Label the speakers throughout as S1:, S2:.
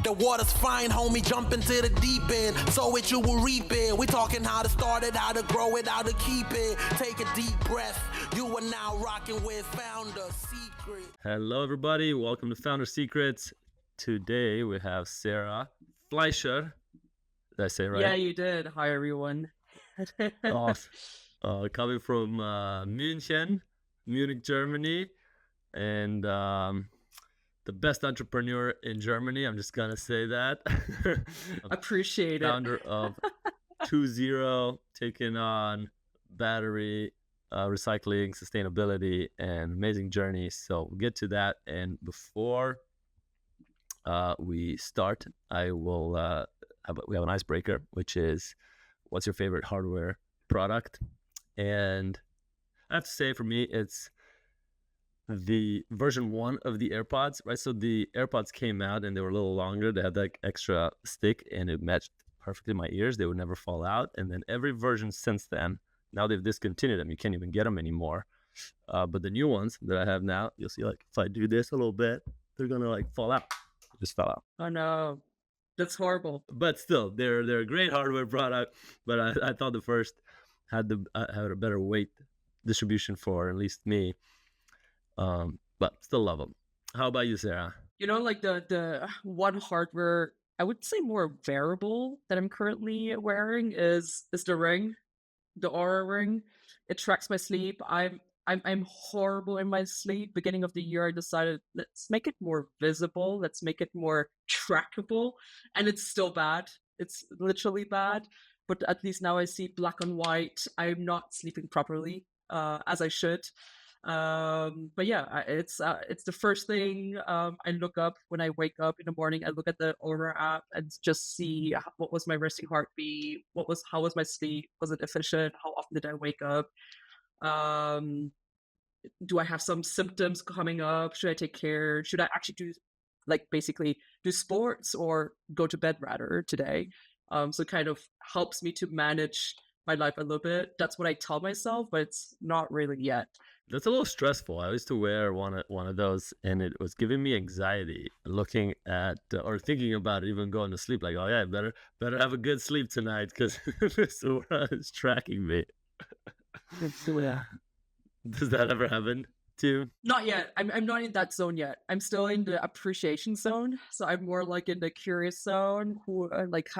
S1: The water's fine, homie, jump into the deep end. Sow it, you will reap it. We talking how to start it, how to grow it, how to keep it. Take a deep breath. You are now rocking with Founder Secret.
S2: Hello, everybody. Welcome to Founder Secrets. Today we have Sarah Fleischer. Did I say it right?
S3: Yeah, you did. Hi, everyone.
S2: Coming from Munich, Germany, and the best entrepreneur in Germany. I'm just gonna say that.
S3: Appreciate it.
S2: Founder of tozero, taking on battery recycling, sustainability, and amazing journey. So we'll get to that. And before we start, we have an icebreaker, which is, what's your favorite hardware product? And I have to say, for me, it's the version 1 of the AirPods, right? So the AirPods came out and they were a little longer. They had like extra stick and it matched perfectly my ears. They would never fall out. And then every version since then, now they've discontinued them. You can't even get them anymore. But the new ones that I have now, you'll see, like, if I do this a little bit, they're gonna like fall out. It just fell out.
S3: Oh no, that's horrible.
S2: But still, they're a great hardware product. But I thought the first had a better weight distribution for at least me. But still love them. How about you, Sarah?
S3: You know, like the one hardware, I would say more wearable that I'm currently wearing is the ring, the Aura ring. It tracks my sleep. I'm horrible in my sleep. Beginning of the year, I decided, let's make it more visible. Let's make it more trackable. And it's still bad. It's literally bad. But at least now I see black and white. I'm not sleeping properly, as I should. But yeah, it's the first thing I look up when I wake up in the morning. I look at the Aura app and just see what was my resting heartbeat, how was my sleep, was it efficient, how often did I wake up, do I have some symptoms coming up, should I take care, should I actually basically do sports or go to bed rather today. So it kind of helps me to manage my life a little bit. That's what I tell myself, but it's not really yet.
S2: That's a little stressful. I used to wear one of those, and it was giving me anxiety looking at or thinking about it, even going to sleep. Like, oh yeah, better have a good sleep tonight because this Aura is tracking me.
S3: Yeah.
S2: Does that ever happen to you?
S3: Not yet. I'm not in that zone yet. I'm still in the appreciation zone. So I'm more like in the curious zone.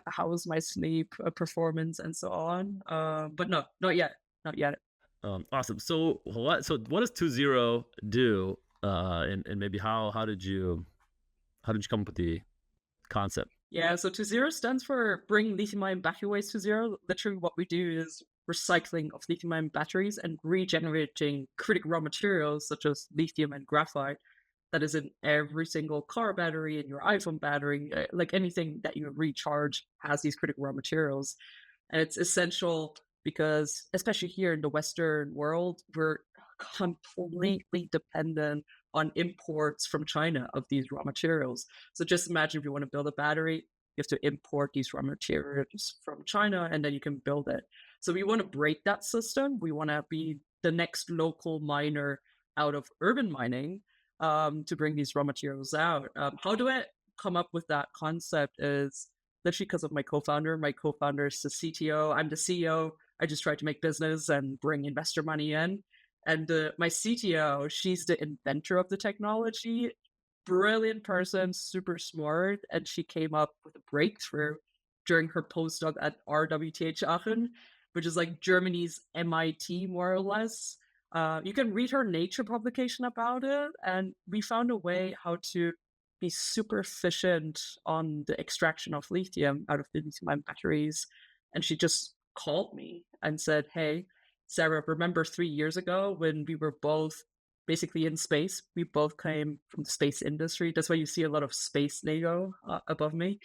S3: How is my sleep performance and so on. But no, not yet. Not yet.
S2: Awesome. So what does tozero do? And maybe how did you come up with the concept?
S3: Yeah, so tozero stands for bring lithium-ion battery waste to zero. Literally what we do is recycling of lithium-ion batteries and regenerating critical raw materials such as lithium and graphite that is in every single car battery, in your iPhone battery, like anything that you recharge has these critical raw materials. And it's essential because, especially here in the Western world, we're completely dependent on imports from China of these raw materials. So just imagine if you want to build a battery, you have to import these raw materials from China and then you can build it. So we want to break that system. We want to be the next local miner out of urban mining to bring these raw materials out. How do I come up with that concept is literally because of my co-founder. My co-founder is the CTO. I'm the CEO. I just try to make business and bring investor money in. And my CTO, she's the inventor of the technology. Brilliant person, super smart. And she came up with a breakthrough during her postdoc at RWTH Aachen, which is like Germany's MIT, more or less. You can read her Nature publication about it. And we found a way how to be super efficient on the extraction of lithium out of the lithium-ion batteries. And she just called me and said, hey, Sarah, remember 3 years ago when we were both basically in space? We both came from the space industry. That's why you see a lot of space Lego above me.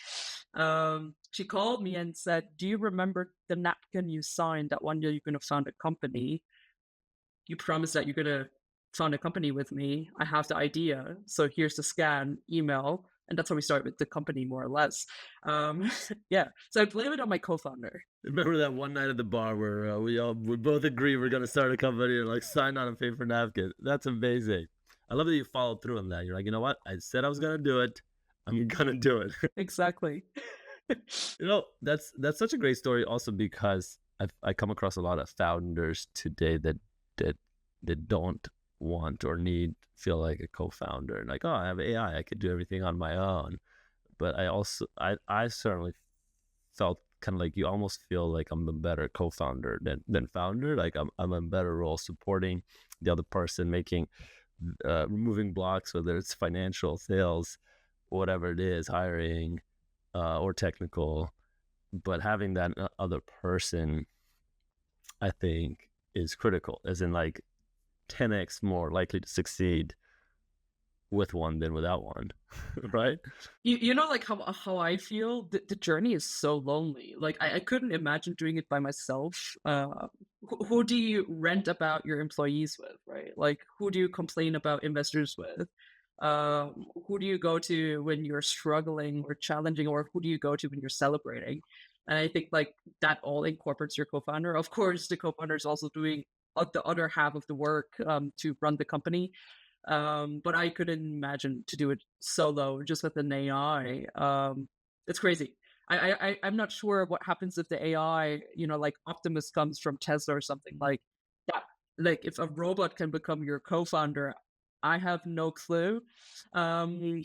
S3: She called me and said, do you remember the napkin you signed that one day you're going to found a company? You promised that you're going to found a company with me. I have the idea. So here's the scan, email. And that's how we started with the company, more or less. Yeah. So I blame it on my co-founder.
S2: Remember that one night at the bar where we both agree we're going to start a company and like sign on a paper napkin. That's amazing. I love that you followed through on that. You're like, you know what? I said I was going to do it. I'm gonna do it.
S3: Exactly.
S2: That's such a great story also because I come across a lot of founders today that don't want or feel like a co-founder, like, oh, I have AI, I could do everything on my own. But I certainly felt kind of like you almost feel like I'm a better co-founder than founder. Like I'm a better role supporting the other person, making removing blocks, whether it's financial, sales, whatever it is, hiring, or technical. But having that other person, I think, is critical, as in like 10x more likely to succeed with one than without one. Right?
S3: You know, like how I feel, the journey is so lonely. Like I couldn't imagine doing it by myself. Who do you rent about your employees with, right? Like who do you complain about investors with? Who do you go to when you're struggling or challenging, or who do you go to when you're celebrating? And I think like that all incorporates your co-founder. Of course, the co-founder is also doing the other half of the work to run the company. But I couldn't imagine to do it solo just with an AI. It's crazy. I'm not sure what happens if the AI, you know, like Optimus comes from Tesla or something like that. Like if a robot can become your co-founder, I have no clue. Um,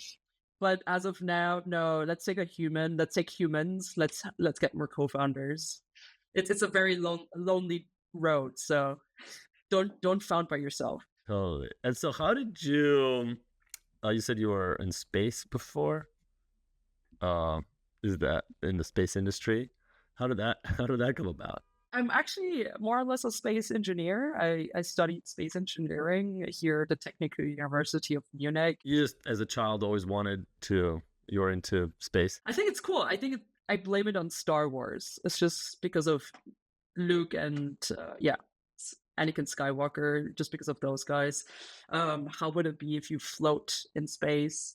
S3: but as of now, no. Let's take a human. Let's take humans. Let's get more co-founders. It's a very lonely road. So don't found by yourself.
S2: Totally. And so how did you you said you were in space before? Uh, is that in the space industry? How did that come about?
S3: I'm actually more or less a space engineer. I studied space engineering here at the Technical University of Munich.
S2: You just, as a child, always wanted to. You were into space.
S3: I think it's cool. I blame it on Star Wars. It's just because of Luke and Anakin Skywalker, just because of those guys. How would it be if you float in space?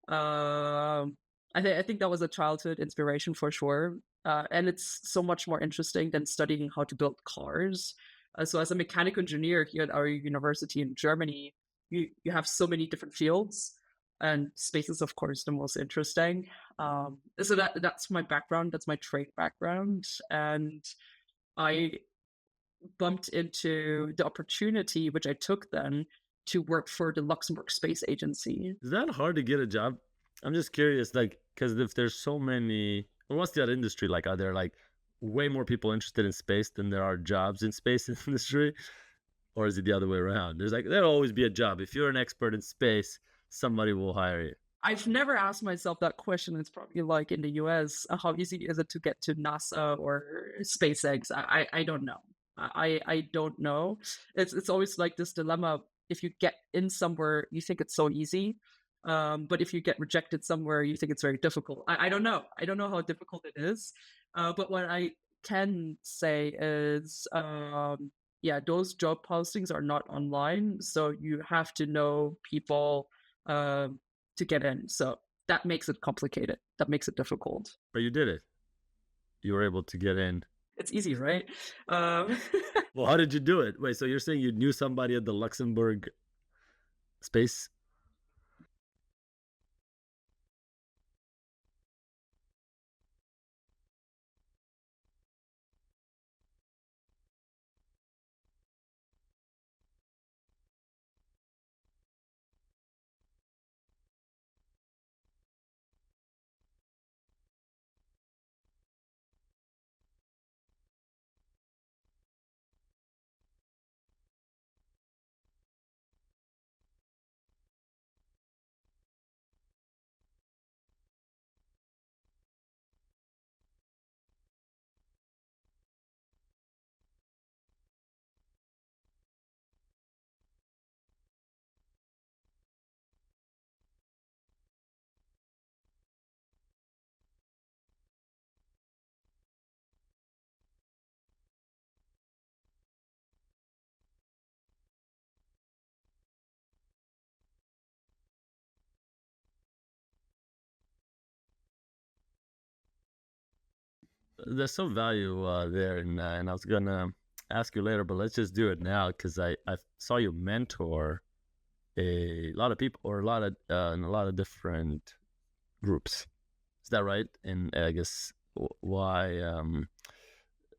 S3: I think that was a childhood inspiration for sure. And it's so much more interesting than studying how to build cars. So as a mechanical engineer here at our university in Germany, you have so many different fields, and space is of course the most interesting. So that's my background. That's my trade background, and I bumped into the opportunity, which I took then, to work for the Luxembourg Space Agency.
S2: Is that hard to get a job? I'm just curious, like, because if there's so many, well, what's that industry like? Are there like way more people interested in space than there are jobs in space industry? Or is it the other way around? There'll always be a job. If you're an expert in space, somebody will hire you.
S3: I've never asked myself that question. It's probably like in the US, how easy is it to get to NASA or SpaceX? I don't know. I don't know. It's always like this dilemma. If you get in somewhere, you think it's so easy. But if you get rejected somewhere, you think it's very difficult. I don't know. I don't know how difficult it is. But what I can say is, those job postings are not online. So you have to know people to get in. So that makes it complicated. That makes it difficult.
S2: But you did it. You were able to get in.
S3: It's easy, right?
S2: Well, how did you do it? Wait, so you're saying you knew somebody at the Luxembourg space? There's some value there, and I was gonna ask you later, but let's just do it now because I saw you mentor a lot of people or a lot of in a lot of different groups. Is that right? And I guess why?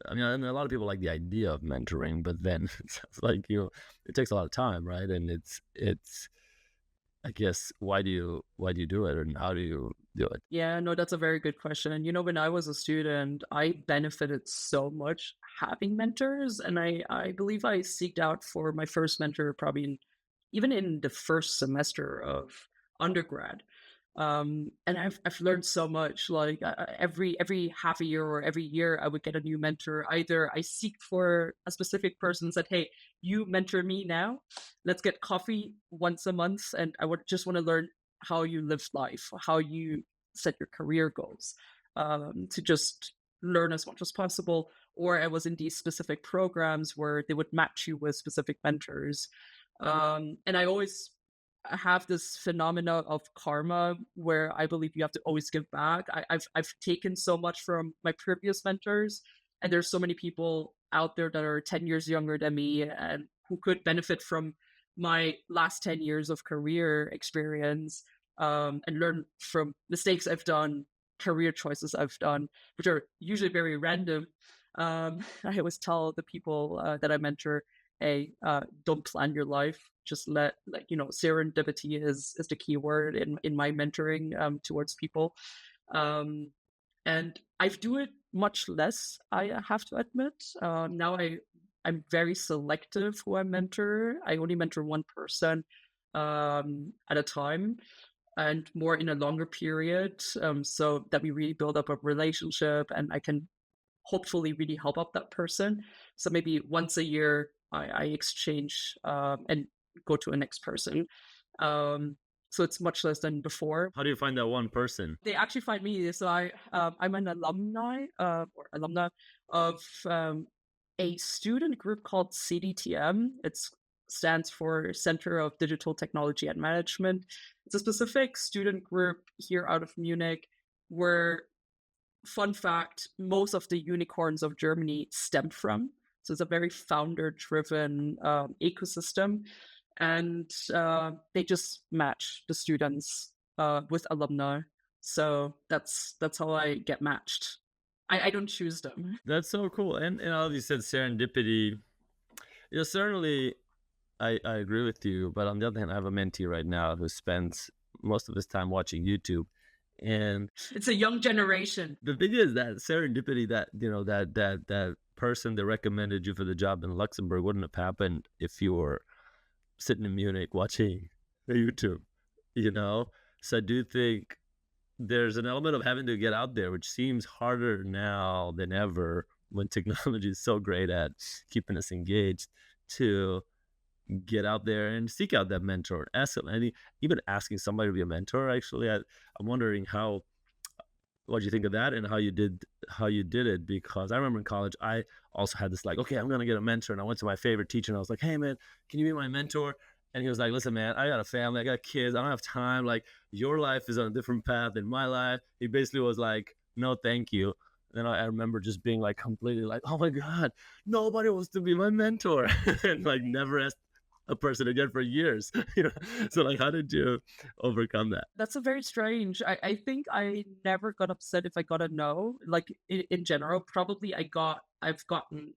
S2: I mean, a lot of people like the idea of mentoring, but then it sounds like it takes a lot of time, right? And it's I guess why do you do it, and how do you do it?
S3: Yeah, no, that's a very good question. And when I was a student, I benefited so much having mentors, and I believe I seeked out for my first mentor probably even in the first semester of undergrad. And I've learned so much. Like every half a year or every year, I would get a new mentor. Either I seek for a specific person and said, "Hey, you mentor me now. Let's get coffee once a month," and I would just want to learn how you live life, how you set your career goals, to just learn as much as possible. Or I was in these specific programs where they would match you with specific mentors. And I always have this phenomena of karma where I believe you have to always give back. I've taken so much from my previous mentors, and there's so many people out there that are 10 years younger than me and who could benefit from my last 10 years of career experience, and learn from mistakes I've done, career choices I've done, which are usually very random. I always tell the people that I mentor, hey, don't plan your life. Just serendipity is the key word in my mentoring towards people. Um, and I do it much less, I have to admit. Now I'm very selective who I mentor. I only mentor one person at a time, and more in a longer period, so that we really build up a relationship and I can hopefully really help out that person. So maybe once a year, I exchange and go to a next person. So it's much less than before.
S2: How do you find that one person?
S3: They actually find me. So I'm an alumni or alumna of a student group called CDTM. It stands for Center of Digital Technology and Management. It's a specific student group here out of Munich where, fun fact, most of the unicorns of Germany stem from. So it's a very founder-driven ecosystem, and they just match the students with alumni. So that's how I get matched. I don't choose them.
S2: That's so cool. And all you said serendipity. Certainly I agree with you. But on the other hand, I have a mentee right now who spends most of his time watching YouTube. And
S3: it's a young generation.
S2: The thing is that serendipity, that that person that recommended you for the job in Luxembourg wouldn't have happened if you were sitting in Munich watching YouTube. So I do think there's an element of having to get out there, which seems harder now than ever when technology is so great at keeping us engaged, to get out there and seek out that mentor. Even asking somebody to be a mentor. Actually, I'm wondering what do you think of that, and how you did it? Because I remember in college, I also had this okay, I'm gonna get a mentor, and I went to my favorite teacher, and I was like, hey man, can you be my mentor? And he was like, listen man, I got a family, I got kids, I don't have time. Your life is on a different path than my life. He basically was like, no, thank you. Then I remember just being completely oh my god, nobody wants to be my mentor, and never asked a person again for years. So how did you overcome that?
S3: That's a very strange. I think I never got upset if I got a no. In general, probably I've gotten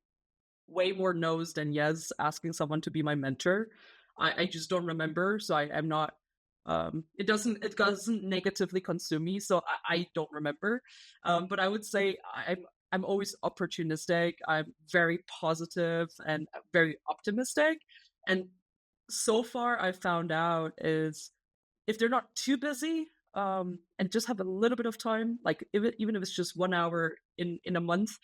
S3: way more no's than yes asking someone to be my mentor. I just don't remember, so I'm not. It doesn't negatively consume me, so I don't remember. But I would say I'm always opportunistic. I'm very positive and very optimistic. And so far, I've found out is if they're not too busy, and just have a little bit of time, even if it's just 1 hour in a month,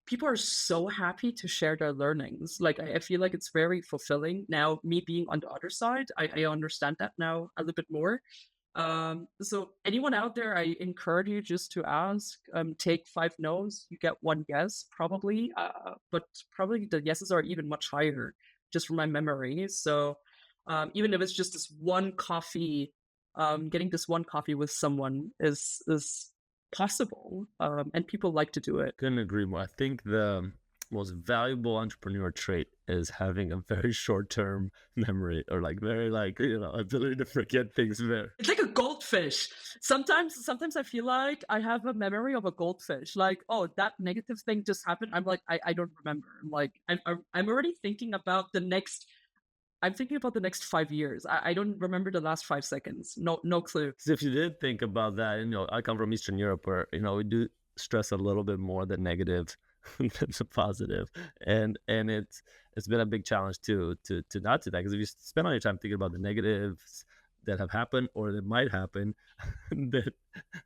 S3: people are so happy to share their learnings. I feel like it's very fulfilling. Now, me being on the other side, I understand that now a little bit more. So anyone out there, I encourage you just to ask. Take 5 no's, you get 1 yes, probably. But probably the yeses are even much higher, just from my memory. So even if it's just this one coffee, getting this one coffee with someone is possible, and people like to do it.
S2: Couldn't agree more. I think the most valuable entrepreneur trait is having a very short-term memory, or like very like, ability to forget things very.
S3: It's like a goldfish. Sometimes I feel like I have a memory of a goldfish. Like, oh, that negative thing just happened. I'm like, I don't remember. I'm like, I'm already thinking about the next. I'm thinking about the next 5 years. I don't remember the last 5 seconds. No clue.
S2: So if you did think about that, I come from Eastern Europe where, we do stress a little bit more the negative than the positive. And it's been a big challenge too, to not do that. Because if you spend all your time thinking about the negatives that have happened or that might happen, that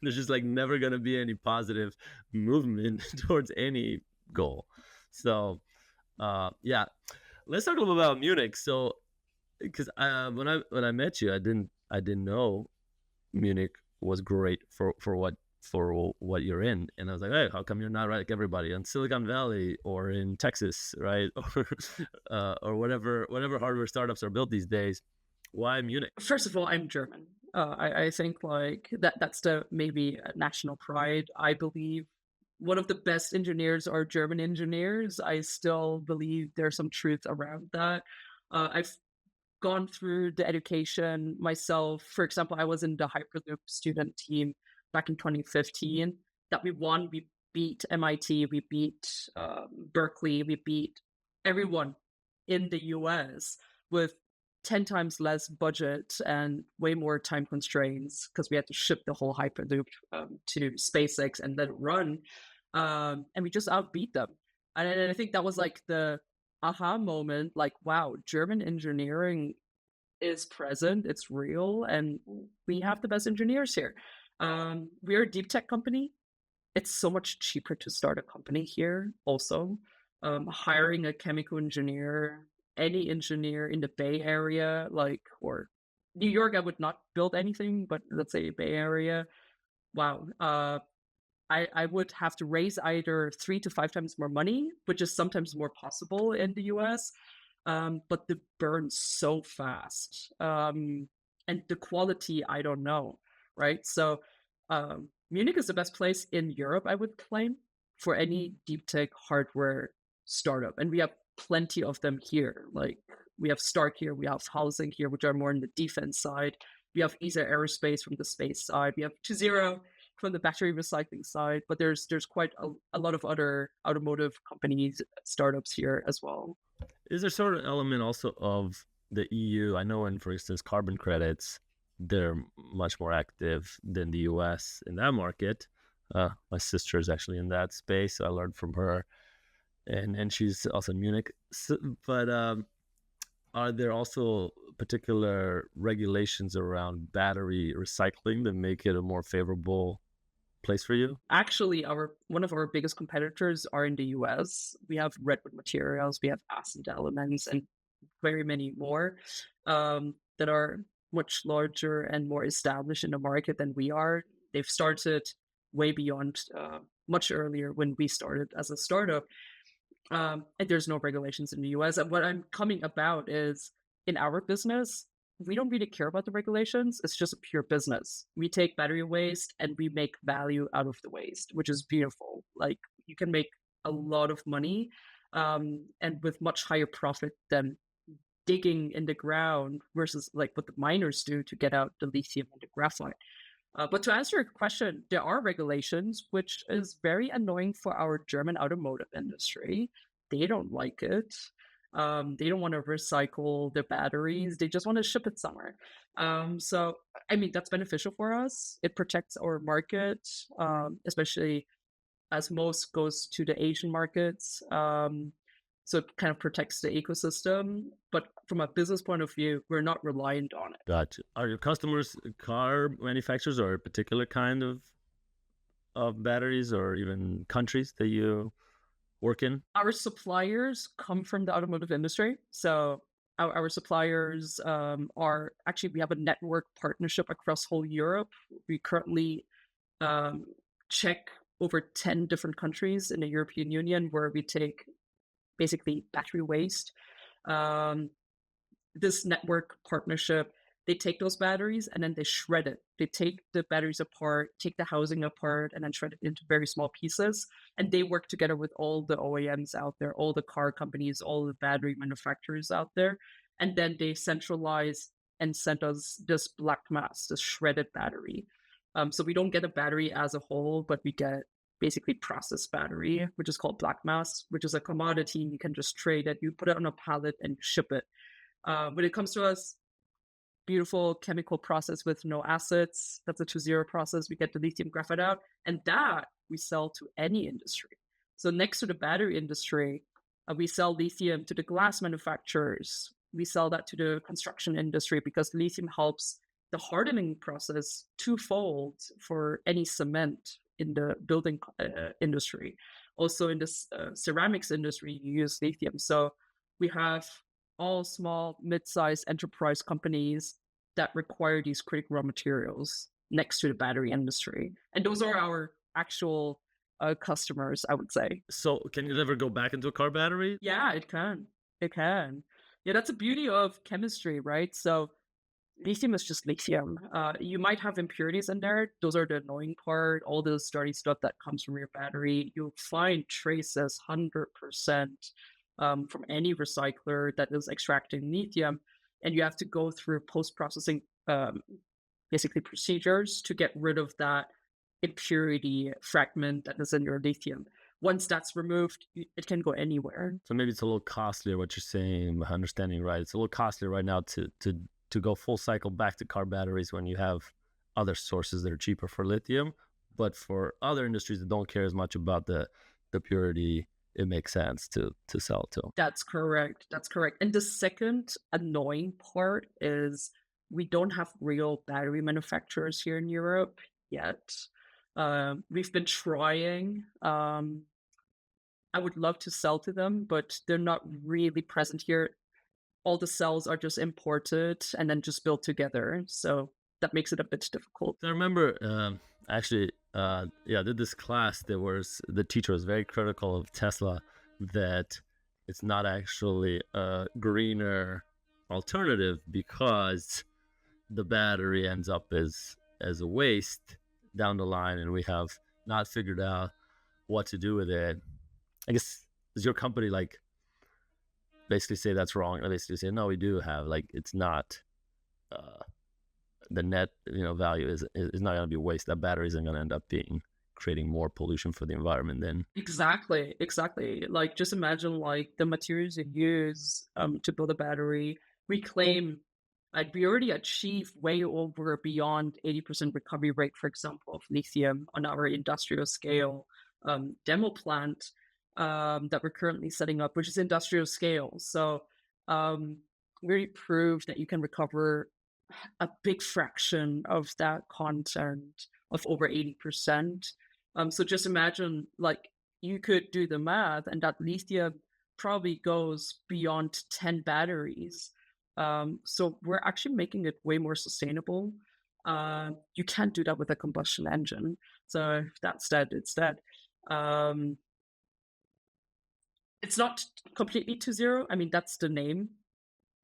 S2: there's just like never going to be any positive movement towards any goal. So, yeah, let's talk a little about Munich. So, because when I met you, I didn't know Munich was great for what you're in, and I was like, hey, how come you're not like everybody in Silicon Valley or in Texas, right? Or whatever hardware startups are built these days. Why Munich?
S3: First of all, I'm German. I think like that's the maybe national pride. I believe one of the best engineers are German engineers. I still believe there's some truth around that. I've gone through the education myself. For example, I was in the Hyperloop student team back in 2015 that we won. We beat MIT, we beat Berkeley, we beat everyone in the US with 10 times less budget and way more time constraints because we had to ship the whole Hyperloop to SpaceX and let it run. And we just outbeat them. And I think that was like the aha moment, like, wow, German engineering is present, it's real, and we have the best engineers here. We're a deep tech company. It's so much cheaper to start a company here also. Hiring a chemical engineer, any engineer in the Bay Area, like, or New York, I would not build anything, but let's say Bay Area, wow. I would have to raise either 3 to 5 times more money, which is sometimes more possible in the US, but the burn so fast. And the quality, I don't know, right? So Munich is the best place in Europe, I would claim, for any deep tech hardware startup. And we have plenty of them here. Like we have Stark here, we have Housing here, which are more on the defense side. We have ESA Aerospace from the space side. We have tozero from the battery recycling side, but there's quite a lot of other automotive companies, startups here as well.
S2: Is there sort of element also of the EU? I know in, for instance, carbon credits, they're much more active than the US in that market. My sister is actually in that space, so I learned from her, and she's also in Munich. So, but are there also particular regulations around battery recycling that make it a more favorable place for you?
S3: Actually, one of our biggest competitors are in the US. We have Redwood Materials, we have Ascent Elements, and very many more that are much larger and more established in the market than we are. They've started way beyond much earlier when we started as a startup. And there's no regulations in the US. And what I'm coming about is in our business, we don't really care about the regulations. It's just a pure business. We take battery waste and we make value out of the waste, which is beautiful. Like you can make a lot of money and with much higher profit than digging in the ground versus like what the miners do to get out the lithium and the graphite. But to answer your question, there are regulations, which is very annoying for our German automotive industry. They don't like it. They don't want to recycle their batteries. They just want to ship it somewhere. So, I mean, that's beneficial for us. It protects our market, especially as most goes to the Asian markets. So it kind of protects the ecosystem. But from a business point of view, we're not reliant on it.
S2: Gotcha. Are your customers car manufacturers or a particular kind of batteries or even countries that you work in?
S3: Our suppliers come from the automotive industry. So our suppliers are actually, we have a network partnership across whole Europe. We currently check over 10 different countries in the European Union where we take basically battery waste. This network partnership, they take those batteries and then they shred it. They take the batteries apart, take the housing apart, and then shred it into very small pieces. And they work together with all the OEMs out there, all the car companies, all the battery manufacturers out there. And then they centralize and send us this black mass, this shredded battery. So we don't get a battery as a whole, but we get basically processed battery, which is called black mass, which is a commodity. You can just trade it. You put it on a pallet and ship it. When it comes to us, beautiful chemical process with no acids. That's a tozero process. We get the lithium graphite out, and that we sell to any industry. So next to the battery industry, we sell lithium to the glass manufacturers. We sell that to the construction industry because lithium helps the hardening process twofold for any cement in the building industry. Also in the ceramics industry, you use lithium. So we have all small, mid-sized enterprise companies that require these critical raw materials next to the battery industry. And those are our actual customers, I would say.
S2: So can you ever go back into a car battery?
S3: Yeah, it can. It can. Yeah, that's the beauty of chemistry, right? So lithium is just lithium. You might have impurities in there. Those are the annoying part. All the dirty stuff that comes from your battery. You'll find traces 100% from any recycler that is extracting lithium. And you have to go through post-processing, basically procedures to get rid of that impurity fragment that is in your lithium. Once that's removed, it can go anywhere.
S2: So maybe it's a little costlier, what you're saying, understanding right. It's a little costlier right now to go full cycle back to car batteries when you have other sources that are cheaper for lithium. But for other industries that don't care as much about the purity, it makes sense to sell to.
S3: That's correct. That's correct. And the second annoying part is we don't have real battery manufacturers here in Europe yet. We've been trying. I would love to sell to them, but they're not really present here. All the cells are just imported and then just built together. So that makes it a bit difficult.
S2: I remember actually, I did this class. The teacher was very critical of Tesla, that it's not actually a greener alternative because the battery ends up as a waste down the line, and we have not figured out what to do with it. I guess, does your company like basically say that's wrong, or basically say no, we do have, like, it's not the net value is not going to be waste. That battery isn't going to end up creating more pollution for the environment then.
S3: Exactly. Like, just imagine like the materials you use to build a battery. We claim we already achieve way over beyond 80% recovery rate, for example, of lithium on our industrial scale demo plant that we're currently setting up, which is industrial scale. So we proved that you can recover a big fraction of that content of over 80%. So just imagine, like, you could do the math, and that lithium probably goes beyond 10 batteries. So we're actually making it way more sustainable. You can't do that with a combustion engine. So if that's dead, it's dead. It's not completely tozero. I mean, that's the name,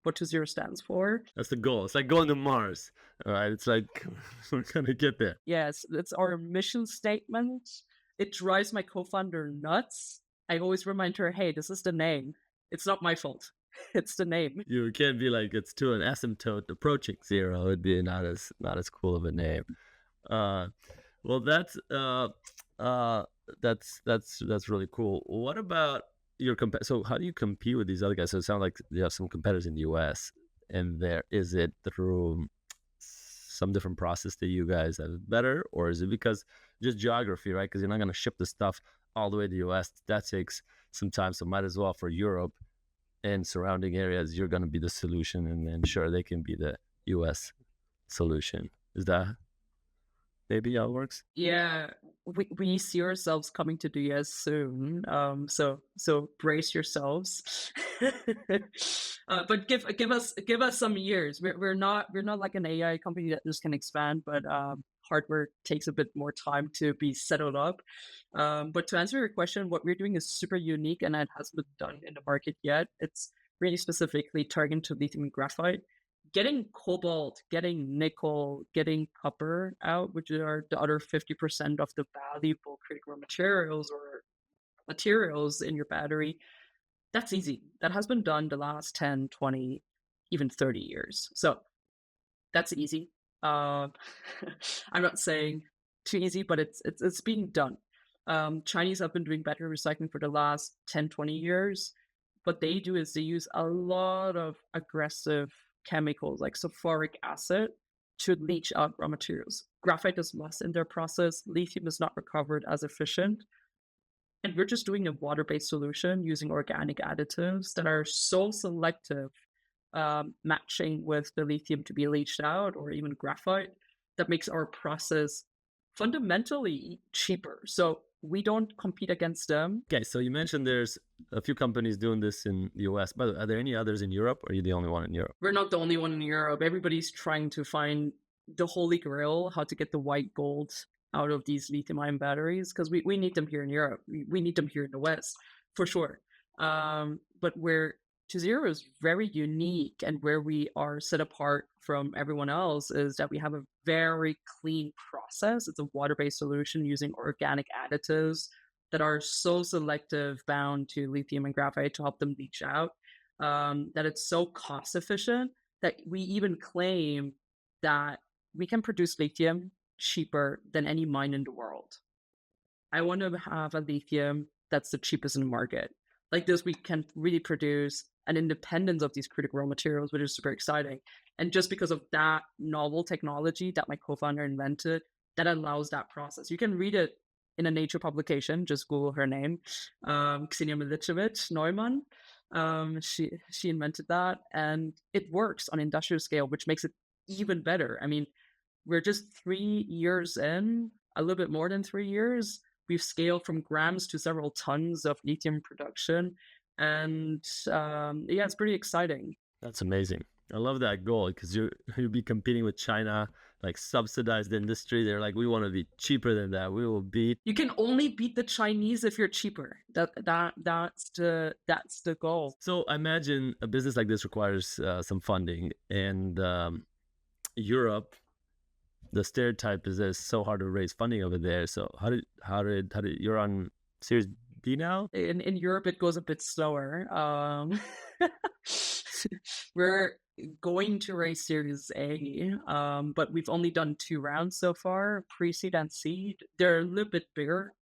S3: what tozero stands for.
S2: That's the goal. It's like going to Mars. All right. It's like we're going to get there.
S3: Yes, it's our mission statement. It drives my co-founder nuts. I always remind her, hey, this is the name. It's not my fault. It's the name.
S2: You can't be like, it's to an asymptote approaching zero. It'd be not as cool of a name. Well, that's really cool. What about your so how do you compete with these other guys? So it sounds like you have some competitors in the US, and is it through some different process that you guys have better, or is it because just geography, right? Because you're not going to ship the stuff all the way to the US. That takes some time. So might as well for Europe and surrounding areas, you're going to be the solution, and then sure, they can be the US solution. Is that maybe how it works?
S3: Yeah, we see ourselves coming to the US soon. So brace yourselves. But give us some years. We're not like an AI company that just can expand, but hardware takes a bit more time to be settled up. But to answer your question, what we're doing is super unique, and it hasn't been done in the market yet. It's really specifically targeted to lithium and graphite. getting cobalt, getting nickel, getting copper out, which are the other 50% of the valuable critical materials or materials in your battery, that's easy. That has been done the last 10, 20, even 30 years. So that's easy. Uh, I'm not saying too easy, but it's being done. Chinese have been doing battery recycling for the last 10, 20 years. What they do is they use a lot of aggressive chemicals like sulfuric acid to leach out raw materials. Graphite is lost in their process. Lithium is not recovered as efficient. And we're just doing a water-based solution using organic additives that are so selective, matching with the lithium to be leached out or even graphite, that makes our process fundamentally cheaper. So we don't compete against them.
S2: Okay, so you mentioned there's a few companies doing this in the US, but are there any others in Europe, or are you the only one in Europe?
S3: We're not the only one in Europe. Everybody's trying to find the holy grail, how to get the white gold out of these lithium-ion batteries, because we need them here in Europe. We need them here in the West, for sure. But where tozero is very unique and where we are set apart from everyone else is that we have a very clean process. It's a water-based solution using organic additives that are so selective bound to lithium and graphite to help them leach out, that it's so cost efficient that we even claim that we can produce lithium cheaper than any mine in the world. I want to have a lithium that's the cheapest in the market. Like this, we can really produce an independence of these critical raw materials, which is super exciting. And just because of that novel technology that my co-founder invented, that allows that process. You can read it in a Nature publication. Just Google her name, Ksenia Milicevic Neumann. She invented that, and it works on industrial scale, which makes it even better. I mean, we're just 3 years in, a little bit more than 3 years. We've scaled from grams to several tons of lithium production. And yeah, it's pretty exciting.
S2: That's amazing. I love that goal because you'll be competing with China, like subsidized industry. They're like, we want to be cheaper than that. We will beat.
S3: You can only beat the Chinese if you're cheaper. That's the goal.
S2: So I imagine a business like this requires some funding, and Europe, the stereotype is that it's so hard to raise funding over there. So how did you're on Series B now?
S3: In Europe, it goes a bit slower. We're going to raise Series A, but we've only done 2 rounds so far, pre-seed and seed. They're a little bit bigger,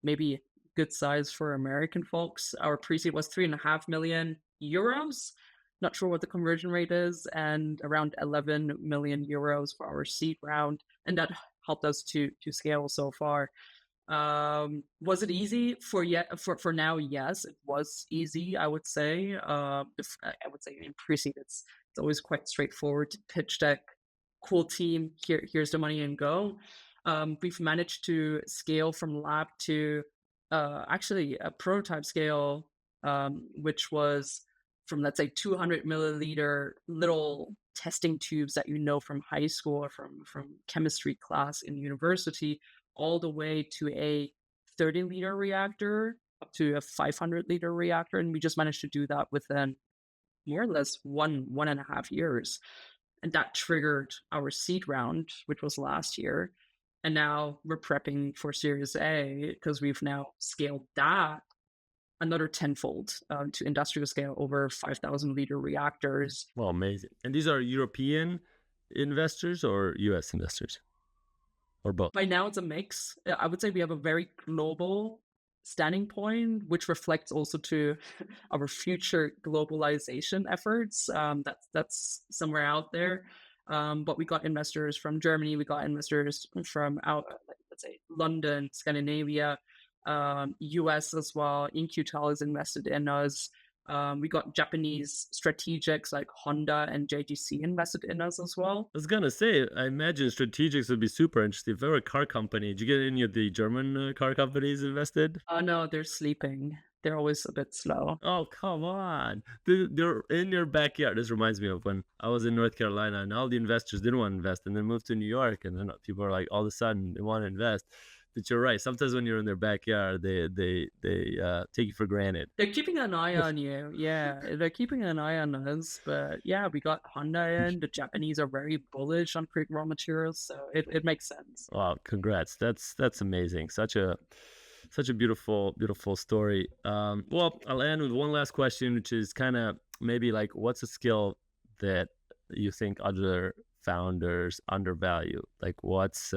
S3: maybe good size for American folks. Our pre-seed was 3.5 million euros. Not sure what the conversion rate is, and around 11 million euros for our seed round, and that helped us to scale so far. Was it easy for now? Yes, it was easy. I would say. I would say in pre-seed, it's always quite straightforward to pitch deck, cool team. Here's the money and go. We've managed to scale from lab to actually a prototype scale, which was from, let's say, 200 milliliter little testing tubes that you know from high school or from chemistry class in university, all the way to a 30-liter reactor, up to a 500-liter reactor. And we just managed to do that within more or less 1.5 years. And that triggered our seed round, which was last year. And now we're prepping for Series A because we've now scaled that another tenfold to industrial scale, over 5,000-liter reactors.
S2: Well, amazing. And these are European investors or US investors? Or both?
S3: By now, it's a mix. I would say we have a very global standing point, which reflects also to our future globalization efforts. That's somewhere out there. But we got investors from Germany. We got investors from let's say, London, Scandinavia, US as well. InQtel is invested in us. We got Japanese strategics like Honda and JGC invested in us as well.
S2: I was gonna say, I imagine strategics would be super interesting. If they were a car company, did you get any of the German car companies invested?
S3: Oh no, they're sleeping. They're always a bit slow.
S2: Oh, come on. They're in your backyard. This reminds me of when I was in North Carolina and all the investors didn't want to invest and then moved to New York. And then people are like, all of a sudden, they want to invest. But you're right. Sometimes when you're in their backyard, they take you for granted.
S3: They're keeping an eye on you. Yeah, they're keeping an eye on us. But yeah, we got Honda in. The Japanese are very bullish on critical raw materials, so it makes sense.
S2: Wow, congrats. That's amazing. Such a beautiful story. Well, I'll end with one last question, which is kind of maybe like, what's a skill that you think other founders undervalue? Like, what's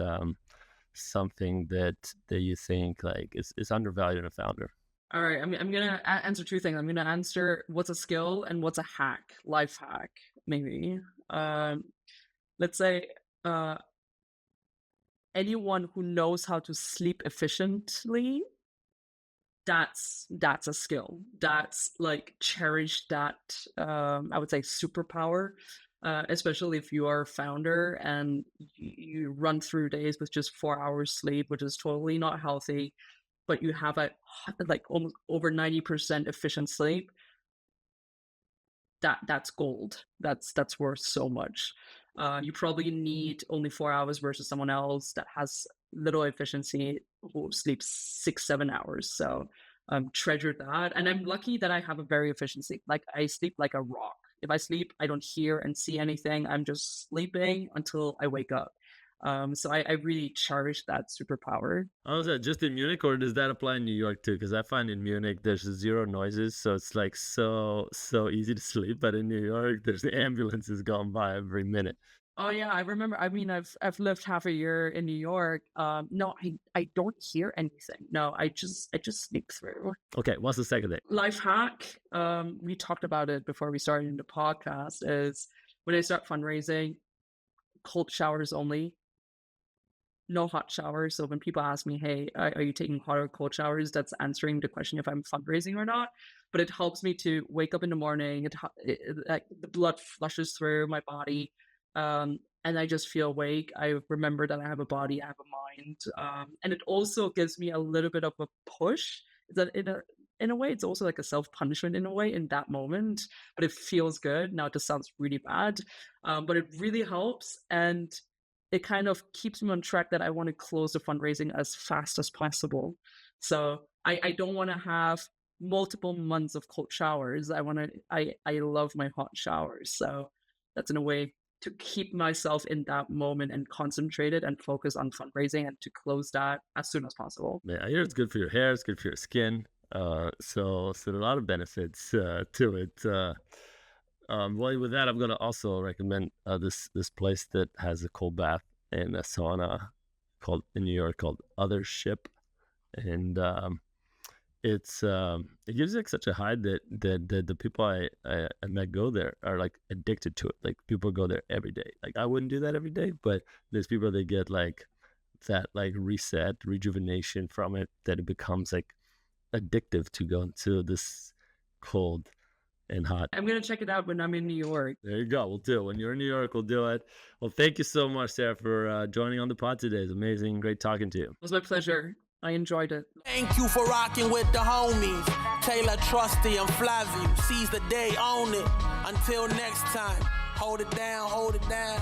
S2: something that you think like is undervalued in a founder?
S3: All right, I'm gonna answer two things. I'm gonna answer what's a skill and what's a hack, life hack, maybe. Let's say anyone who knows how to sleep efficiently, that's a skill. That's like cherish that I would say superpower. Especially if you are a founder and you run through days with just 4 hours sleep, which is totally not healthy, but you have a like almost over 90% efficient sleep. That's gold. That's worth so much. You probably need only 4 hours versus someone else that has little efficiency who sleeps 6-7 hours. So treasure that. And I'm lucky that I have a very efficient sleep. Like I sleep like a rock. If I sleep, I don't hear and see anything. I'm just sleeping until I wake up. So I really cherish that superpower.
S2: How is that, just in Munich, or does that apply in New York too? Because I find in Munich there's zero noises, so it's like so easy to sleep. But in New York, there's the ambulances going by every minute.
S3: Oh yeah, I remember. I mean, I've lived half a year in New York. No, I don't hear anything. No, I just sleep through.
S2: Okay, what's the second thing?
S3: Life hack. We talked about it before we started the podcast. Is when I start fundraising, cold showers only. No hot showers. So when people ask me, hey, are you taking hot or cold showers? That's answering the question if I'm fundraising or not. But it helps me to wake up in the morning. Like the blood flushes through my body. And I just feel awake. I remember that I have a body, I have a mind. And it also gives me a little bit of a push. That in a way, it's also like a self-punishment in a way in that moment. But it feels good. Now, it just sounds really bad. But it really helps. And it kind of keeps me on track that I want to close the fundraising as fast as possible. So I don't want to have multiple months of cold showers. I love my hot showers. So that's in a way to keep myself in that moment and concentrated and focus on fundraising and to close that as soon as possible.
S2: Yeah, I hear it's good for your hair, it's good for your skin. So there are a lot of benefits to it. Well, with that, I'm going to also recommend this place that has a cold bath and a sauna in New York called Othership, and it gives like such a high that the people I met go there are like addicted to it. Like people go there every day. Like I wouldn't do that every day, but there's people that get like that like rejuvenation from it, that it becomes like addictive to go into this cold and hot.
S3: I'm going to check it out when I'm in New York.
S2: There you go. We'll do it. When you're in New York, we'll do it. Well, thank you so much, Sarah, for joining on the pod today. It's amazing. Great talking to you.
S3: It was my pleasure. I enjoyed it.
S1: Thank you for rocking with the homies. Taylor, Trusty, and Flavio. Seize the day, own it. Until next time, hold it down, hold it down.